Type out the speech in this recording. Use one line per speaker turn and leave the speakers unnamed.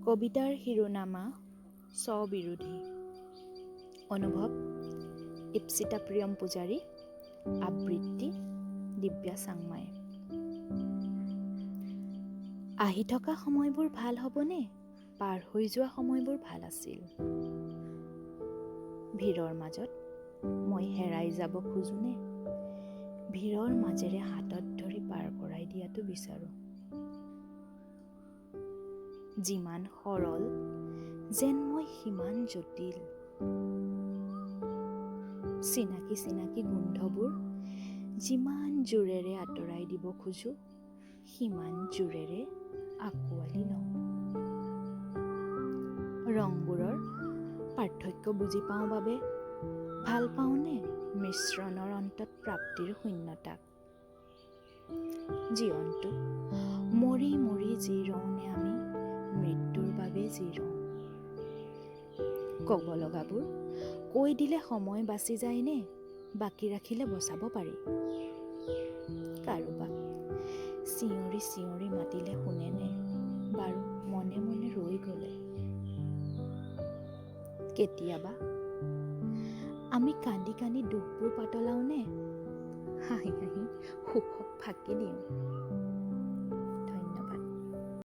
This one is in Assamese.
কবিতাৰ শিৰোনামা স্ববিৰোধী। অনুভৱ ইপ্সিতা প্ৰিয়ম পূজাৰী। আবৃত্তি দিব্যা চাংমাই। আহি থকা সময়বোৰ ভাল হ'বনে? পাৰ হৈ যোৱা সময়বোৰ ভাল আছিল। ভিৰৰ মাজত মই হেৰাই যাব খোজোনে? ভিৰৰ মাজেৰে হাতত ধৰি পাৰ কৰাই দিয়াটো বিচাৰোঁ। যিমান সৰল যেন মই সিমান জটিল। চিনাকি চিনাকি গোন্ধবোৰ যিমান জোৰেৰে আঁতৰাই দিব খোজো, সিমান জোৰেৰে আঁকোৱালি লওঁ। ৰংবোৰৰ পাৰ্থক্য বুজি পাওঁ বাবে ভাল পাওঁনে মিশ্ৰণৰ অন্তত প্ৰাপ্তিৰ শূন্যতাক? জীৱনটো মৰি মৰি যি ৰওঁনে আমি মৃত্যুৰ বাবে যি ৰওঁ। ক'ব লগাবোৰ কৈ দিলে সময় বাচি যায়নে? বাকী ৰাখিলে বচাব পাৰি। কাৰোবাক চিঞৰি চিঞৰি মাতিলে শুনেনে? বাৰু মনে মনে ৰৈ গ'লে। কেতিয়াবা আমি কান্দি কান্দি দুখবোৰ পাতলাওনে? হাঁহি হাঁহি সুখক ফাঁকি দিওঁ।